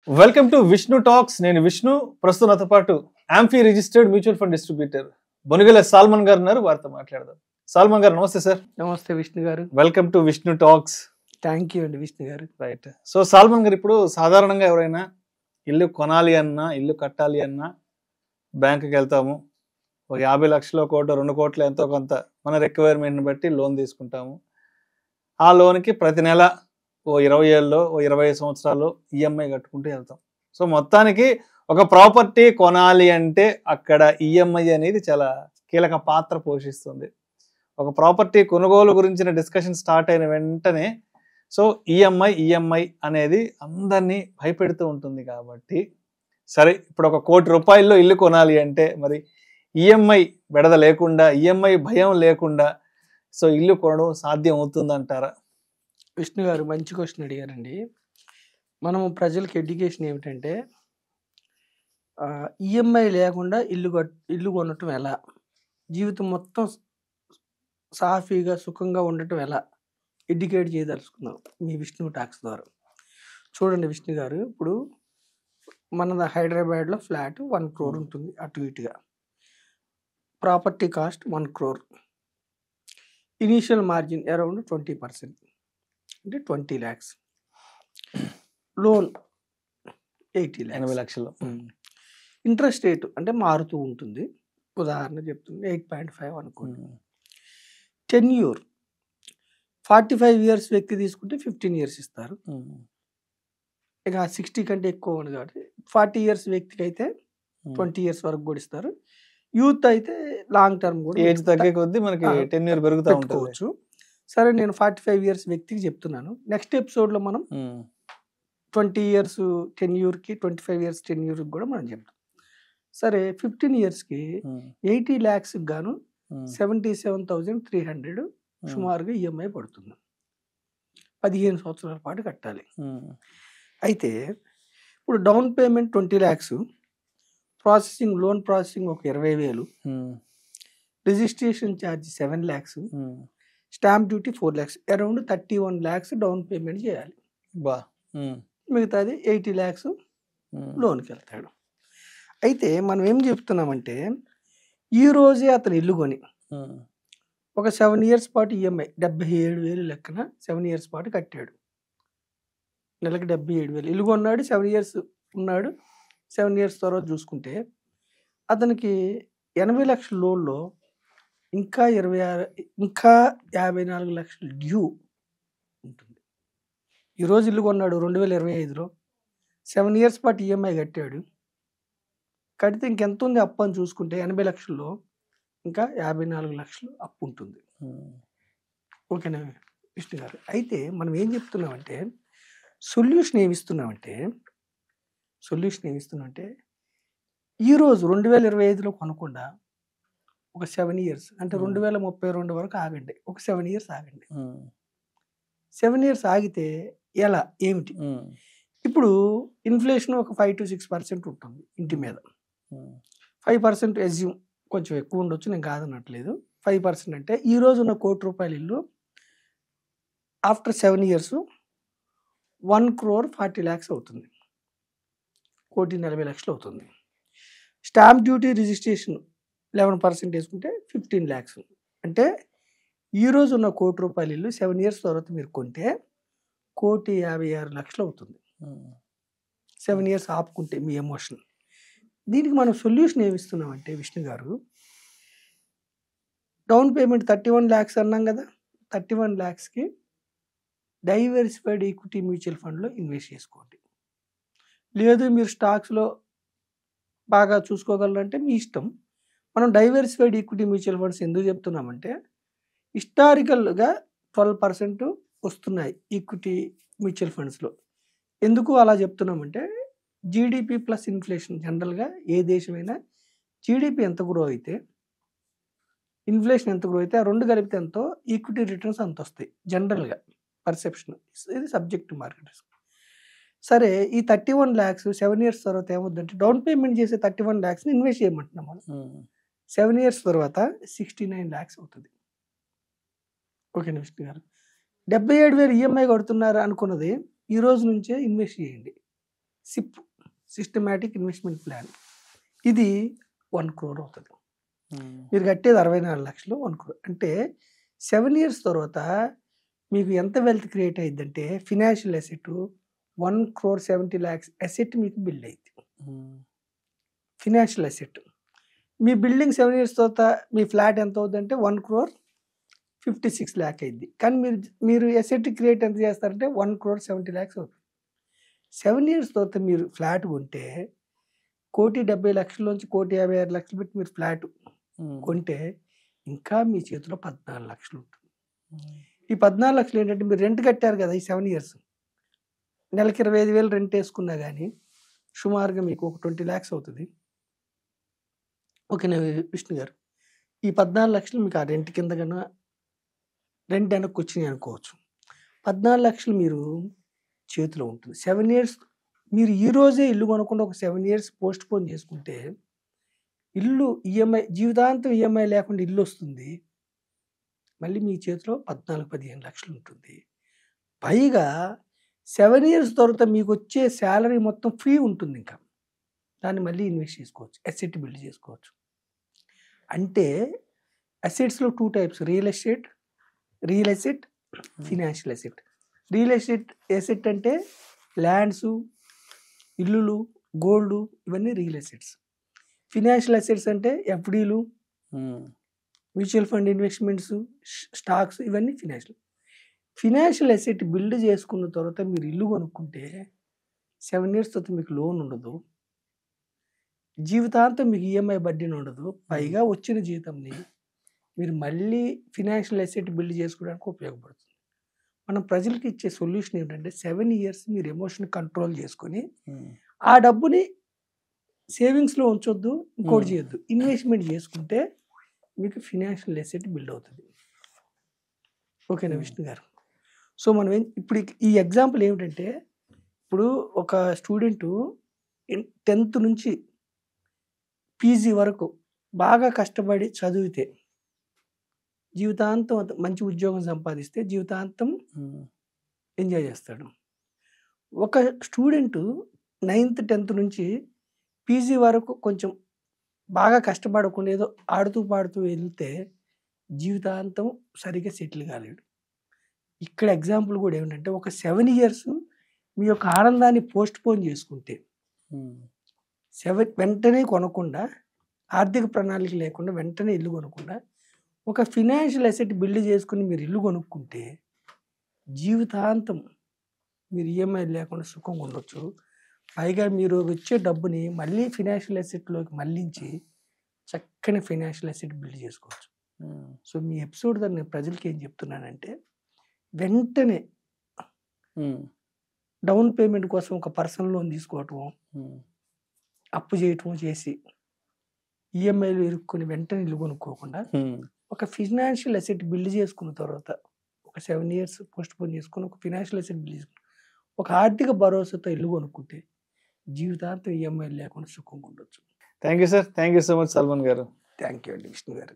Welcome to Vishnu talks. నేను విష్ణు. ప్రస్తుతం నాతో పాటు AMFI registered mutual fund distributor Bonugela Salman garu ఉన్నారు. వారితో మాట్లాడదాం. సాల్మన్ గారు నమస్తే సార్. నమస్తే విష్ణు గారు. Welcome to Vishnu talks. Thank you అండి విష్ణు గారు. రైట్. సో సాల్మన్ గారు, ఇప్పుడు సాధారణంగా ఎవరైనా ఇల్లు కొనాలి అన్నా, ఇల్లు కట్టాలి అన్నా బ్యాంకుకి వెళ్తాము. ఒక 50 లక్షలు, 1 కోటి, 2 కోట్లు ఎంతో కొంత మన రిక్వైర్మెంట్ని బట్టి లోన్ తీసుకుంటాము. ఆ లోన్కి ప్రతి నెల ఓ 20 ఏళ్ళలో, ఓ 25 సంవత్సరాలు ఈఎంఐ కట్టుకుంటూ వెళ్తాం. సో మొత్తానికి ఒక ప్రాపర్టీ కొనాలి అంటే అక్కడ ఈఎంఐ అనేది చాలా కీలక పాత్ర పోషిస్తుంది. ఒక ప్రాపర్టీ కొనుగోలు గురించిన డిస్కషన్ స్టార్ట్ అయిన వెంటనే సో ఈఎంఐ అనేది అందరినీ భయపెడుతూ ఉంటుంది. కాబట్టి సరే, ఇప్పుడు ఒక 1 కోటి రూపాయల్లో ఇల్లు కొనాలి అంటే మరి ఈఎంఐ బెడద లేకుండా, ఈఎంఐ భయం లేకుండా సో ఇల్లు కొనడం సాధ్యం అవుతుందంటారా? విష్ణు గారు మంచి క్వశ్చన్ అడిగారండి. మనము ప్రజలకు ఎడ్యుకేషన్ ఏమిటంటే ఈఎంఐ లేకుండా ఇల్లు కొనటం ఎలా, జీవితం మొత్తం సాఫీగా సుఖంగా ఉండటం ఎలా ఎడ్యుకేట్ చేయదలుచుకున్నాం మీ విష్ణు టాక్స్ ద్వారా. చూడండి విష్ణు గారు, ఇప్పుడు మన హైదరాబాద్లో ఫ్లాట్ 1 crore ఉంటుంది అటు ఇటుగా. Property cost 1 crore. Initial margin around 20%, అంటే 20 lakhs. లోన్ 80 lakhs, 80 లక్షలు. ఇంట్రెస్ట్ రేటు అంటే మారుతూ ఉంటుంది. ఉదాహరణ చెప్తుంది 8.5 అనుకోండి. టెన్యూర్ 45 years వ్యక్తి తీసుకుంటే 15 years ఇస్తారు. ఇక 60 కంటే ఎక్కువ ఉంది కాబట్టి 40 years వ్యక్తికి అయితే 20 years వరకు కూడా ఇస్తారు. యూత్ అయితే లాంగ్ టర్మ్ కూడా ఏజ్ తగ్గే కొద్దీ మనకి టెన్యూర్ పెరుగుతూ పెట్టుకోవచ్చు. సరే, నేను 45 years వ్యక్తికి చెప్తున్నాను. నెక్స్ట్ ఎపిసోడ్లో మనం 20 years టెన్యూర్కి, 25 years టెన్యూర్కి కూడా మనం చెప్తాం. సరే, 15 yearsకి 80 lakhs గాను 77,300 సుమారుగా ఈఎంఐ పడుతుంది. 15 సంవత్సరాల పాటు కట్టాలి. అయితే ఇప్పుడు down payment 20 lakhs, processing loan processing ఒక 20,000, registration charge 7 lakhs, stamp duty 4 lakhs, around 31 lakhs down payment చేయాలి. మిగతాది 80 lakhs లోన్కి వెళ్తాడు. అయితే మనం ఏం చెప్తున్నామంటే, ఈ రోజే అతను ఇల్లు కొని ఒక 7 years పాటు ఈఎంఐ 77,000 లెక్కన 7 years పాటు కట్టాడు. నెలకి 77,000 ఇల్లు కొన్నాడు. 7 years ఉన్నాడు. 7 years తర్వాత చూసుకుంటే అతనికి 80 లక్షల లోన్లో ఇంకా 54 లక్షలు డ్యూ ఉంటుంది. ఈరోజు ఇల్లు కొన్నాడు 2025లో, 7 years పాటు ఈఎంఐ కట్టాడు. కడితే ఇంకెంత ఉంది అప్పు అని చూసుకుంటే 80 లక్షల్లో ఇంకా 54 లక్షలు అప్పు ఉంటుంది. ఓకేనా విష్ణు గారు? అయితే మనం ఏం చెప్తున్నామంటే, సొల్యూషన్ ఏమిస్తున్నామంటే ఈరోజు 2025లో కొనకుండా ఒక 7 years అంటే 2032 వరకు ఆగండి. ఒక 7 years ఆగండి. 7 years ఆగితే ఎలా, ఏమిటి? ఇప్పుడు ఇన్ఫ్లేషన్ ఒక 5 to 6% ఉంటుంది ఇంటి మీద. 5% ఎజ్యూమ్, కొంచెం ఎక్కువ ఉండొచ్చు, నేను కాదనట్లేదు. 5% అంటే ఈరోజు ఉన్న 1 కోటి రూపాయల ఇల్లు ఆఫ్టర్ 7 years 1 crore 40 lakhs అవుతుంది. 1,40 లక్షలు అవుతుంది. స్టాంప్ డ్యూటీ రిజిస్ట్రేషన్ 11% వేసుకుంటే 15 lakhs. అంటే ఈరోజు ఉన్న 1 కోటి రూపాయల ఇల్లు 7 years తర్వాత మీరు కొంటే 1,56 లక్షలు అవుతుంది. 7 years ఆపుకుంటే మీ ఎమోషన్. దీనికి మనం సొల్యూషన్ ఏమిస్తున్నామంటే విష్ణు గారు, డౌన్ పేమెంట్ 31 lakhs అన్నాం కదా, 31 lakhsకి డైవర్సిఫైడ్ ఈక్విటీ మ్యూచువల్ ఫండ్లో ఇన్వెస్ట్ చేసుకోండి. లేదు మీరు స్టాక్స్లో బాగా చూసుకోగలరంటే మీ ఇష్టం. మనం డైవర్సిఫైడ్ ఈక్విటీ మ్యూచువల్ ఫండ్స్ ఎందుకు చెప్తున్నామంటే, హిస్టారికల్గా 12% వస్తున్నాయి ఈక్విటీ మ్యూచువల్ ఫండ్స్లో. ఎందుకు అలా చెప్తున్నామంటే, జీడిపి ప్లస్ ఇన్ఫ్లేషన్, జనరల్గా ఏ దేశమైనా జీడిపి ఎంత గ్రో అయితే, ఇన్ఫ్లేషన్ ఎంత గ్రో అయితే, ఆ రెండు కలిపితే ఎంతో ఈక్విటీ రిటర్న్స్ అంత వస్తాయి జనరల్గా పర్సెప్షన్. ఇది సబ్జెక్ట్ మార్కెట్ రిస్క్. సరే, ఈ 31 lakhs 7 years తర్వాత ఏమవుతుందంటే, డౌన్ పేమెంట్ చేసే 31 lakhsని ఇన్వెస్ట్ చేయమంటున్నాం మనం. 7 years తర్వాత 69 lakhs అవుతుంది. ఓకేనా విష్ణు గారు? 77,000 ఈఎంఐ కడుతున్నారు అనుకున్నది ఈ రోజు నుంచే ఇన్వెస్ట్ చేయండి. SIP, systematic investment plan. ఇది 1 crore అవుతుంది. మీరు కట్టేది 64 లక్షలు, 1 crore అంటే 7 years తర్వాత మీకు ఎంత వెల్త్ క్రియేట్ అయ్యిందంటే ఫినాన్షియల్ అసెట్ 1,70 lakhs అసెట్ మీకు బిల్డ్ అయింది. ఫినాన్షియల్ అసెట్ మీ బిల్డింగ్ 7 years తర్వాత మీ ఫ్లాట్ ఎంత అవుతుందంటే 1,56 lakh అయింది. కానీ మీరు అసెట్ క్రియేట్ ఎంత చేస్తారంటే 1,70 lakhs అవుతుంది. 7 years తర్వాత మీరు ఫ్లాట్ కొంటే 1,70,00,000 నుంచి 1,56,00,000 పెట్టి మీరు ఫ్లాట్ కొంటే ఇంకా మీ చేతిలో 14 లక్షలు ఉంటుంది. ఈ 14 లక్షలు ఏంటంటే మీరు రెంట్ కట్టారు కదా ఈ 7 years, నెలకి 25,000 రెంట్ వేసుకున్నా కానీ సుమారుగా మీకు ఒక 20 lakhs అవుతుంది. ఓకేనా విష్ణు గారు? ఈ 14 లక్షలు మీకు ఆ రెంట్ కింద కన్నా రెంట్ వెనక్కి వచ్చినాయి అనుకోవచ్చు. 14 లక్షలు మీరు చేతిలో ఉంటుంది. 7 years మీరు ఈ రోజే ఇల్లు కొనకుండా ఒక 7 years పోస్ట్ పోన్ చేసుకుంటే ఇల్లు ఈఎంఐ జీవితాంతం ఈఎంఐ లేకుండా ఇల్లు వస్తుంది. మళ్ళీ మీ చేతిలో 14-15 లక్షలు ఉంటుంది. పైగా 7 years తర్వాత మీకు వచ్చే శాలరీ మొత్తం ఫ్రీ ఉంటుంది. ఇంకా దాన్ని మళ్ళీ ఇన్వెస్ట్ చేసుకోవచ్చు, అసెట్ బిల్డ్ చేసుకోవచ్చు. అంటే అసెట్స్లో 2 types, real estate, financial asset. Real estate అంటే ల్యాండ్స్, ఇల్లులు, గోల్డ్, ఇవన్నీ రియల్ ఎస్టేట్స్. ఫినాన్షియల్ అసెట్స్ అంటే ఎఫ్డీలు, మ్యూచువల్ ఫండ్ ఇన్వెస్ట్మెంట్స్, స్టాక్స్, ఇవన్నీ ఫినాన్షియల్ అసెట్ బిల్డ్ చేసుకున్న తర్వాత మీరు ఇల్లు కొనుక్కుంటే 7 years తర్వాత మీకు లోన్ ఉండదు, జీవితాంతం మీకు ఈఎంఐ బడ్డీని ఉండదు. పైగా వచ్చిన జీతంని మీరు మళ్ళీ ఫినాన్షియల్ అసెట్ బిల్డ్ చేసుకోవడానికి ఉపయోగపడుతుంది. మనం ప్రజలకు ఇచ్చే సొల్యూషన్ ఏంటంటే 7 years మీరు ఎమోషన్ కంట్రోల్ చేసుకొని ఆ డబ్బుని సేవింగ్స్లో ఉంచొద్దు, ఇంకోటి చేయొద్దు, ఇన్వెస్ట్మెంట్ చేసుకుంటే మీకు ఫినాన్షియల్ అసెట్ బిల్డ్ అవుతుంది. ఓకేనా విష్ణు గారు? సో మనం ఇప్పుడు ఈ ఎగ్జాంపుల్ ఏమిటంటే, ఇప్పుడు ఒక స్టూడెంటు 10th నుంచి పీజీ వరకు బాగా కష్టపడి చదివితే జీవితాంతం మంచి ఉద్యోగం సంపాదిస్తే జీవితాంతం ఎంజాయ్ చేస్తాడు. ఒక స్టూడెంటు 9th 10th నుంచి పీజీ వరకు కొంచెం బాగా కష్టపడకుండా ఏదో ఆడుతూ పాడుతూ వెళ్తే జీవితాంతం సరిగ్గా సెటిల్ కాలేడు. ఇక్కడ ఎగ్జాంపుల్ కూడా ఏమిటంటే ఒక 7 years మీ యొక్క ఆనందాన్ని పోస్ట్ పోన్ చేసుకుంటే వెంటనే కొనకుండా, ఆర్థిక ప్రణాళిక లేకుండా వెంటనే ఇల్లు కొనకుండా ఒక ఫినాన్షియల్ అసెట్ బిల్డ్ చేసుకుని మీరు ఇల్లు కొనుక్కుంటే జీవితాంతం మీరు ఈఎంఐ లేకుండా సుఖంగా ఉండొచ్చు. పైగా మీరు వచ్చే డబ్బుని మళ్ళీ ఫినాన్షియల్ అసెట్లోకి మళ్ళించి చక్కని ఫినాన్షియల్ అసెట్ బిల్డ్ చేసుకోవచ్చు. సో మీ ఎపిసోడ్ ద్వారా నేను ప్రజలకి ఏం చెప్తున్నానంటే, వెంటనే డౌన్ పేమెంట్ కోసం ఒక పర్సనల్ లోన్ తీసుకోవటం, అప్పు చేయటం చేసి ఈఎంఐలు ఇరుక్కుని వెంటనే ఇల్లు కొనుక్కోకుండా ఒక ఫినాన్షియల్ అసెట్ బిల్డ్ చేసుకున్న తర్వాత ఒక 7 years పోస్ట్ పోన్ చేసుకుని ఒక ఫినాన్షియల్ అసెట్ బిల్డ్ చేసుకుని ఒక ఆర్థిక భరోసాతో ఇల్లు కొనుక్కుంటే జీవితాంతం ఈఎంఐలు లేకుండా సుఖంగా ఉండొచ్చు. Thank you sir. Thank you so much Salman garu. Thank you అండి విష్ణు గారు.